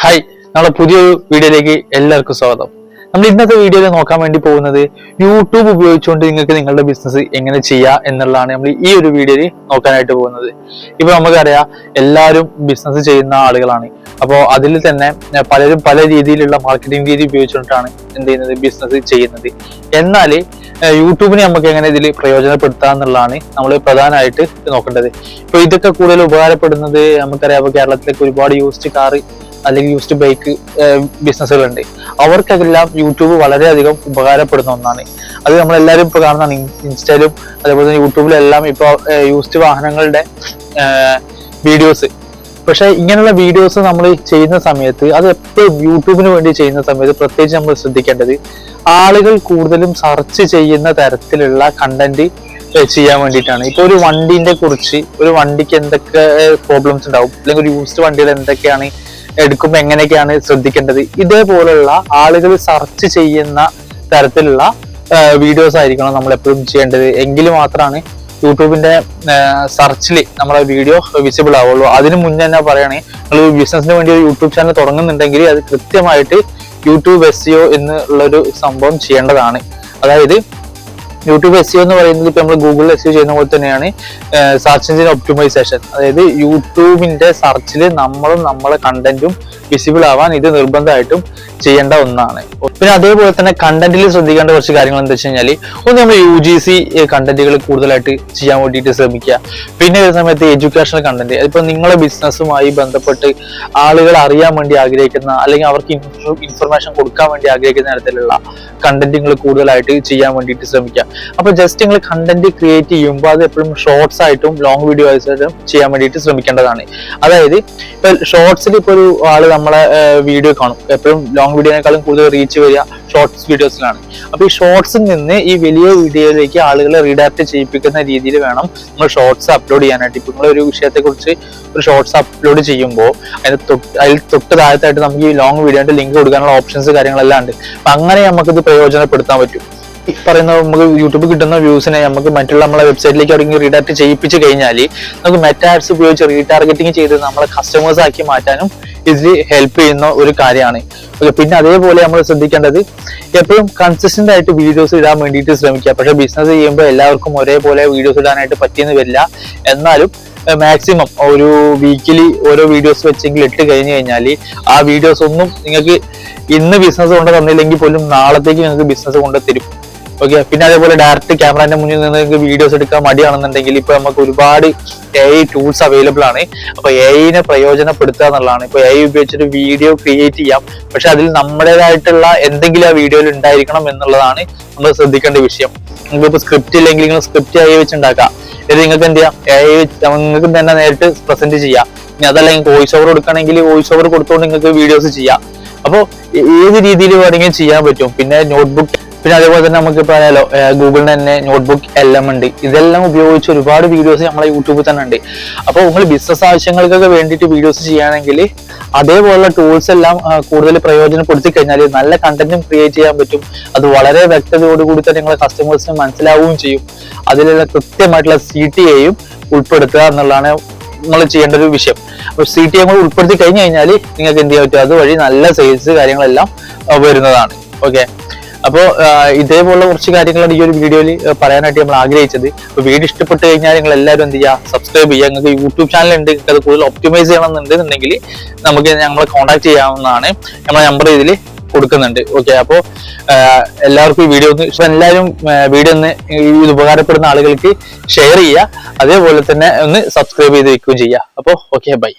Hi, നമ്മുടെ പുതിയൊരു വീഡിയോയിലേക്ക് എല്ലാവർക്കും സ്വാഗതം. നമ്മൾ ഇന്നത്തെ വീഡിയോയിൽ നോക്കാൻ വേണ്ടി പോകുന്നത് യൂട്യൂബ് ഉപയോഗിച്ചുകൊണ്ട് നിങ്ങൾക്ക് നിങ്ങളുടെ ബിസിനസ് എങ്ങനെ ചെയ്യാം എന്നുള്ളതാണ് നമ്മൾ ഈ ഒരു വീഡിയോയിൽ നോക്കാനായിട്ട് പോകുന്നത്. ഇപ്പൊ നമുക്കറിയാം എല്ലാവരും ബിസിനസ് ചെയ്യുന്ന ആളുകളാണ്. അപ്പോൾ അതിൽ തന്നെ പലരും പല രീതിയിലുള്ള മാർക്കറ്റിംഗ് രീതി ഉപയോഗിച്ചുകൊണ്ടാണ് എന്ത് ചെയ്യുന്നത്, ബിസിനസ് ചെയ്യുന്നത്. എന്നാൽ യൂട്യൂബിനെ നമുക്ക് എങ്ങനെ ഇതിൽ പ്രയോജനപ്പെടുത്താം എന്നുള്ളതാണ് നമ്മൾ പ്രധാനമായിട്ട് നോക്കേണ്ടത്. ഇപ്പൊ ഇതൊക്കെ കൂടുതൽ ഉപകാരപ്പെടുന്നത് നമുക്കറിയാം, കേരളത്തിലേക്ക് ഒരുപാട് യൂസ്ഡ് കാറ് അല്ലെങ്കിൽ യൂസ്ഡ് ബൈക്ക് ബിസിനസ്സുകളുണ്ട്. അവർക്കെല്ലാം യൂട്യൂബ് വളരെയധികം ഉപകാരപ്പെടുന്ന ഒന്നാണ്. അത് നമ്മളെല്ലാവരും ഇപ്പോൾ കാണുന്നതാണ്. ഇൻസ്റ്റയിലും അതേപോലെ തന്നെ യൂട്യൂബിലും എല്ലാം ഇപ്പോൾ യൂസ്ഡ് വാഹനങ്ങളുടെ വീഡിയോസ്. പക്ഷെ ഇങ്ങനെയുള്ള വീഡിയോസ് നമ്മൾ ചെയ്യുന്ന സമയത്ത്, അത് എപ്പോഴും യൂട്യൂബിന് വേണ്ടി ചെയ്യുന്ന സമയത്ത് പ്രത്യേകിച്ച് നമ്മൾ ശ്രദ്ധിക്കേണ്ടത്, ആളുകൾ കൂടുതലും സെർച്ച് ചെയ്യുന്ന തരത്തിലുള്ള കണ്ടന്റ് ചെയ്യാൻ വേണ്ടിയിട്ടാണ്. ഇപ്പൊ ഒരു വണ്ടിന്റെ കുറിച്ച്, ഒരു വണ്ടിക്ക് എന്തൊക്കെ പ്രോബ്ലംസ് ഉണ്ടാവും, അല്ലെങ്കിൽ ഒരു യൂസ്ഡ് വണ്ടികൾ എന്തൊക്കെയാണ് എടുക്കുമ്പോൾ എങ്ങനെയൊക്കെയാണ് ശ്രദ്ധിക്കേണ്ടത്, ഇതേപോലുള്ള ആളുകൾ സെർച്ച് ചെയ്യുന്ന തരത്തിലുള്ള വീഡിയോസ് ആയിരിക്കണം നമ്മൾ എപ്പോഴും ചെയ്യേണ്ടത്. എങ്കിൽ മാത്രമാണ് യൂട്യൂബിന്റെ സെർച്ചിൽ നമ്മളെ വീഡിയോ വിസിബിൾ ആവുള്ളൂ. അതിന് മുന്നേ തന്നെ പറയുകയാണെങ്കിൽ, നിങ്ങൾ ബിസിനസിന് വേണ്ടി ഒരു യൂട്യൂബ് ചാനൽ തുടങ്ങുന്നുണ്ടെങ്കിൽ അത് കൃത്യമായിട്ട് യൂട്യൂബ് SEO എന്നുള്ളൊരു സംഭവം ചെയ്യേണ്ടതാണ്. അതായത് യൂട്യൂബ് SEO എന്ന് പറയുന്നത് ഇപ്പൊ നമ്മൾ ഗൂഗിളിൽ SEO ചെയ്യുന്ന പോലെ തന്നെയാണ് സെർച്ച് എഞ്ചിൻ ഒപ്റ്റിമൈസേഷൻ. അതായത് യൂട്യൂബിന്റെ സെർച്ചിൽ നമ്മളും നമ്മളെ കണ്ടന്റും വിസിബിൾ ആവാൻ ഇത് നിർബന്ധമായിട്ടും ചെയ്യേണ്ട ഒന്നാണ്. പിന്നെ അതേപോലെ തന്നെ കണ്ടന്റിൽ ശ്രദ്ധിക്കേണ്ട കുറച്ച് കാര്യങ്ങൾ എന്താ വെച്ച് കഴിഞ്ഞാൽ, ഒന്ന് നമ്മൾ UGC കണ്ടന്റുകൾ കൂടുതലായിട്ട് ചെയ്യാൻ വേണ്ടിയിട്ട് ശ്രമിക്കുക. പിന്നെ ഒരു സമയത്ത് എഡ്യൂക്കേഷണൽ കണ്ടന്റ്, അതിപ്പോ നിങ്ങളെ ബിസിനസ്സുമായി ബന്ധപ്പെട്ട് ആളുകൾ അറിയാൻ വേണ്ടി ആഗ്രഹിക്കുന്ന, അല്ലെങ്കിൽ അവർക്ക് ഇൻഫർമേഷൻ കൊടുക്കാൻ വേണ്ടി ആഗ്രഹിക്കുന്ന തരത്തിലുള്ള കണ്ടന്റുകൾ കൂടുതലായിട്ട് ചെയ്യാൻ വേണ്ടിയിട്ട് ശ്രമിക്കുക. അപ്പൊ ജസ്റ്റ് നിങ്ങൾ കണ്ടന്റ് ക്രിയേറ്റ് ചെയ്യുമ്പോൾ അത് എപ്പോഴും ഷോർട്സ് ആയിട്ടും ലോങ് വീഡിയോ ആയിട്ടും ചെയ്യാൻ വേണ്ടിയിട്ട് ശ്രമിക്കേണ്ടതാണ്. അതായത് ഇപ്പൊ ഷോർട്സിൽ ഇപ്പൊ ഒരു ആള് നമ്മളെ വീഡിയോ കാണും, എപ്പോഴും ലോങ് വീഡിയോനേക്കാളും കൂടുതൽ റീച്ച് വരിക ഷോർട്സ് വീഡിയോസിലാണ്. അപ്പൊ ഈ ഷോർട്സിൽ നിന്ന് ഈ വലിയ വീഡിയോയിലേക്ക് ആളുകളെ റീഡാക്ട് ചെയ്യിപ്പിക്കുന്ന രീതിയിൽ വേണം നമ്മൾ ഷോർട്സ് അപ്ലോഡ് ചെയ്യാനായിട്ട്. ഇപ്പൊ നിങ്ങൾ ഒരു വിഷയത്തെ കുറിച്ച് ഒരു ഷോർട്സ് അപ്ലോഡ് ചെയ്യുമ്പോൾ അതിൽ തൊട്ട് താഴത്തായിട്ട് നമുക്ക് ഈ ലോങ് വീഡിയോന്റെ ലിങ്ക് കൊടുക്കാനുള്ള ഓപ്ഷൻസ് കാര്യങ്ങളെല്ലാം ഉണ്ട്. അപ്പൊ അങ്ങനെ നമുക്കിത് പ്രയോജനപ്പെടുത്താൻ പറ്റും. പറയുന്ന നമുക്ക് യൂട്യൂബ് കിട്ടുന്ന വ്യൂസിനെ നമുക്ക് മറ്റുള്ള നമ്മളെ വെബ്സൈറ്റിലേക്ക് അവിടെ റീഡാക്ട് ചെയ്യിപ്പിച്ച് കഴിഞ്ഞാൽ നമുക്ക് മെറ്റാ ആഡ്സ് ഉപയോഗിച്ച് റീടാർഗറ്റിംഗ് ചെയ്ത് നമ്മളെ കസ്റ്റമേഴ്സ് ആക്കി മാറ്റാനും ഇതിൽ ഹെൽപ്പ് ചെയ്യുന്ന ഒരു കാര്യമാണ്. പിന്നെ അതേപോലെ നമ്മൾ ശ്രദ്ധിക്കേണ്ടത്, എപ്പോഴും കൺസിസ്റ്റന്റ് ആയിട്ട് വീഡിയോസ് ഇടാൻ വേണ്ടിയിട്ട് ശ്രമിക്കുക. പക്ഷെ ബിസിനസ് ചെയ്യുമ്പോൾ എല്ലാവർക്കും ഒരേപോലെ വീഡിയോസ് ഇടാനായിട്ട് പറ്റിയെന്ന് വരില്ല. എന്നാലും മാക്സിമം ഒരു വീക്കിലി ഓരോ വീഡിയോസ് വെച്ചെങ്കിൽ ഇട്ട് കഴിഞ്ഞു കഴിഞ്ഞാൽ ആ വീഡിയോസ് ഒന്നും നിങ്ങൾക്ക് ഇന്ന് ബിസിനസ് കൊണ്ട് തന്നില്ലെങ്കിൽ പോലും നാളത്തേക്ക് നിങ്ങൾക്ക് ബിസിനസ് കൊണ്ട് തരും. ഓക്കെ. പിന്നെ അതേപോലെ ഡയറക്റ്റ് ക്യാമറന്റെ മുന്നിൽ നിന്ന് നിങ്ങൾക്ക് വീഡിയോസ് എടുക്കാൻ മടിയാണെന്നുണ്ടെങ്കിൽ ഇപ്പൊ നമുക്ക് ഒരുപാട് AI ടൂൾസ് അവൈലബിൾ ആണ്. അപ്പൊ AIനെ പ്രയോജനപ്പെടുത്തുക എന്നുള്ളതാണ്. ഇപ്പൊ AI ഉപയോഗിച്ചിട്ട് വീഡിയോ ക്രിയേറ്റ് ചെയ്യാം, പക്ഷെ അതിൽ നമ്മുടേതായിട്ടുള്ള എന്തെങ്കിലും ആ വീഡിയോയിൽ ഉണ്ടായിരിക്കണം എന്നുള്ളതാണ് നമ്മൾ ശ്രദ്ധിക്കേണ്ട വിഷയം. നിങ്ങളിപ്പോ സ്ക്രിപ്റ്റ് ഇല്ലെങ്കിൽ നിങ്ങൾ സ്ക്രിപ്റ്റ് AI വെച്ചുണ്ടാക്കാം. ഇത് നിങ്ങൾക്ക് എന്ത് ചെയ്യാം, AI നിങ്ങൾക്ക് തന്നെ നേരിട്ട് പ്രസന്റ് ചെയ്യാം. ഇനി അതല്ലെങ്കിൽ വോയിസ് ഓവർ കൊടുക്കുകയാണെങ്കിൽ വോയിസ് ഓവർ കൊടുത്തുകൊണ്ട് നിങ്ങൾക്ക് വീഡിയോസ് ചെയ്യാം. അപ്പോൾ ഏത് രീതിയിൽ വേണമെങ്കിലും ചെയ്യാൻ പറ്റും. പിന്നെ നോട്ട്ബുക്ക്, പിന്നെ അതേപോലെ തന്നെ നമുക്ക് പറയാലോ ഗൂഗിളിന് തന്നെ നോട്ട്ബുക്ക് എല്ലാം ഉണ്ട്. ഇതെല്ലാം ഉപയോഗിച്ച് ഒരുപാട് വീഡിയോസ് നമ്മളെ യൂട്യൂബിൽ തന്നെ ഉണ്ട്. അപ്പോൾ നിങ്ങൾ ബിസിനസ് ആവശ്യങ്ങൾക്കൊക്കെ വേണ്ടിയിട്ട് വീഡിയോസ് ചെയ്യുകയാണെങ്കിൽ അതേപോലുള്ള ടൂൾസ് എല്ലാം കൂടുതൽ പ്രയോജനപ്പെടുത്തി കഴിഞ്ഞാൽ നല്ല കണ്ടന്റും ക്രിയേറ്റ് ചെയ്യാൻ പറ്റും. അത് വളരെ വ്യക്തതയോടുകൂടി തന്നെ നിങ്ങളെ കസ്റ്റമേഴ്സിന് മനസ്സിലാവുകയും ചെയ്യും. അതിലുള്ള കൃത്യമായിട്ടുള്ള CTA ഉൾപ്പെടുത്തുക എന്നുള്ളതാണ് നിങ്ങൾ ചെയ്യേണ്ട ഒരു വിഷയം. അപ്പൊ CTA ഉൾപ്പെടുത്തി കഴിഞ്ഞു കഴിഞ്ഞാൽ നിങ്ങൾക്ക് എന്ത് ചെയ്യാൻ പറ്റും, അതുവഴി നല്ല സെയിൽസ് കാര്യങ്ങളെല്ലാം വരുന്നതാണ്. ഓക്കെ. അപ്പോൾ ഇതേപോലുള്ള കുറച്ച് കാര്യങ്ങളാണ് ഈ ഒരു വീഡിയോയിൽ പറയാനായിട്ട് നമ്മൾ ആഗ്രഹിച്ചത്. അപ്പോൾ വീഡിയോ ഇഷ്ടപ്പെട്ട് കഴിഞ്ഞാൽ നിങ്ങൾ എല്ലാവരും എന്ത് ചെയ്യുക, സബ്സ്ക്രൈബ് ചെയ്യുക. നിങ്ങൾക്ക് യൂട്യൂബ് ചാനൽ ഉണ്ട്, അത് കൂടുതൽ ഒപ്റ്റിമൈസ് ചെയ്യണമെന്നുണ്ടെന്നുണ്ടെങ്കിൽ നമുക്ക് നമ്മളെ കോൺടാക്ട് ചെയ്യാവുന്നതാണ്. നമ്മളെ നമ്പർ ഇതിൽ കൊടുക്കുന്നുണ്ട്. ഓക്കെ. അപ്പോൾ എല്ലാവർക്കും ഈ വീഡിയോ എല്ലാവരും വീഡിയോ ഒന്ന് ഇത് ഉപകാരപ്പെടുന്ന ആളുകൾക്ക് ഷെയർ ചെയ്യുക. അതേപോലെ തന്നെ ഒന്ന് സബ്സ്ക്രൈബ് ചെയ്ത് വെക്കുകയും ചെയ്യുക. അപ്പോൾ ഓക്കെ, ബൈ.